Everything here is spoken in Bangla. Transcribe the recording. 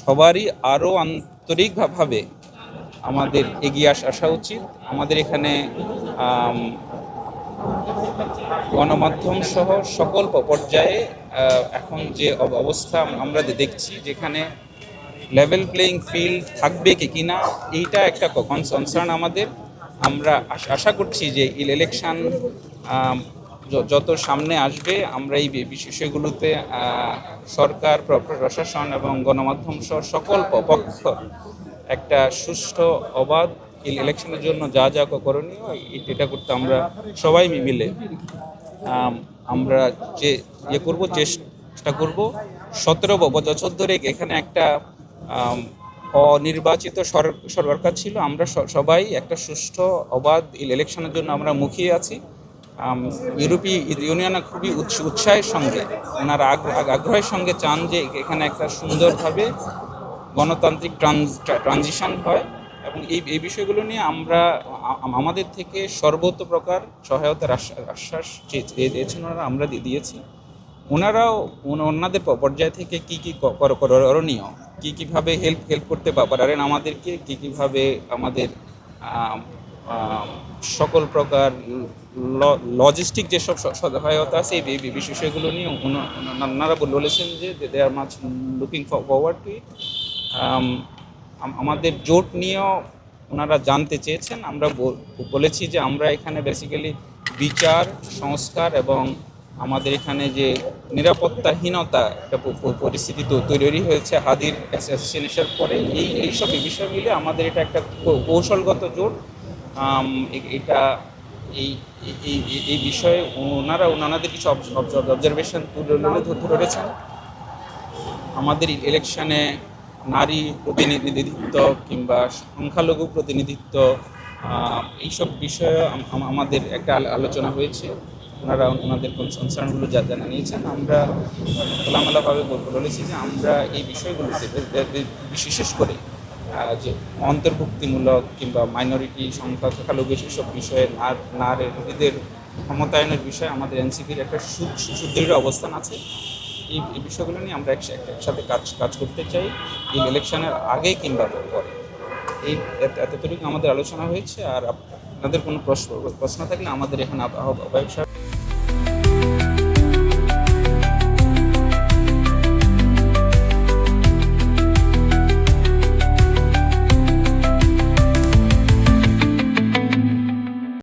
সবারই আরও আন্তরিকভাবে আমাদের এগিয়ে আসা উচিত। আমাদের এখানে গণমাধ্যম সহ সকল পর্যায়ে এখন যে অবস্থা আমরা দেখছি, যেখানে লেভেল প্লেয়িং ফিল্ড থাকবে কি না, এইটা একটা কনসার্ন আমাদের। আমরা আশা করছি যে ইলেকশন যত সামনে আসবে, আমরা এই বিষয়গুলোতে সরকার, প্রশাসন এবং গণমাধ্যম সহ সকল পক্ষ একটা সুষ্ঠু অবাধ ইলেকশনের জন্য যা যা করণীয় এটা করতে আমরা সবাই মিলে আমরা যে করব, চেষ্টা করব। 17 বছর ধরে এখানে একটা অনির্বাচিত সরকার ছিল। আমরা সবাই একটা সুষ্ঠু অবাধ ইলেকশনের জন্য আমরা মুখিয়ে আছি। ইউরোপীয় ইউনিয়ন খুবই উৎসাহের সঙ্গে, ওনারা আগ্রহের সঙ্গে চান যে এখানে একটা সুন্দরভাবে গণতান্ত্রিক ট্রানজিশন হয়, এবং এই বিষয়গুলো নিয়ে আমরা আমাদের থেকে সর্বত প্রকার সহায়তার আশ্বাস চেয়েছেন ওনারা, আমরা দিয়েছি। ওনারাও ওনাদের পর্যায় থেকে কী করণীয়, কীভাবে হেল্প করতে পারেন আমাদেরকে, কীভাবে আমাদের সকল প্রকার লজিস্টিক যেসব সহায়তা আছে এই বিষয়গুলো নিয়ে ওনারা বলেছেন যে they are much looking forward to it. আমাদের জোট নিয়েও ওনারা জানতে চেয়েছেন। আমরা বলেছি যে আমরা এখানে বেসিক্যালি বিচার, সংস্কার এবং আমাদের এখানে যে নিরাপত্তাহীনতা একটা পরিস্থিতি তৈরি হয়েছে হাদির অ্যাসাসিনেশনের পরে, এইসব বিষয় মিলে আমাদের এটা একটা কৌশলগত জোট। এটা এই বিষয়ে ওনাদের কিছু অবজারভেশন ধরেছেন। আমাদের ইলেকশনে নারী প্রতিনিধিত্ব কিংবা সংখ্যালঘু প্রতিনিধিত্ব, এইসব বিষয়ে আমাদের একটা আলোচনা হয়েছে। ওনাদের কনসার্নগুলো জানিয়েছেন। আমরা খোলামেলাভাবে বলেছি যে আমরা এই বিষয়গুলোতে বিশেষ করে যে অন্তর্ভুক্তিমূলক কিংবা মাইনরিটি, সংখ্যালঘু সেসব বিষয়ে নারীদের ক্ষমতায়নের বিষয়ে আমাদের এনসিপির একটা সুদৃঢ় অবস্থান আছে। এই বিষয়গুলো নিয়ে আমরা একসাথে কাজ করতে চাই, এই ইলেকশনের আগে কিংবা পরে। এই এতটুকু আমাদের আলোচনা হয়েছে। আর আপনাদের কোনো প্রশ্ন থাকলে আমাদের এখানে আহ্বায়ক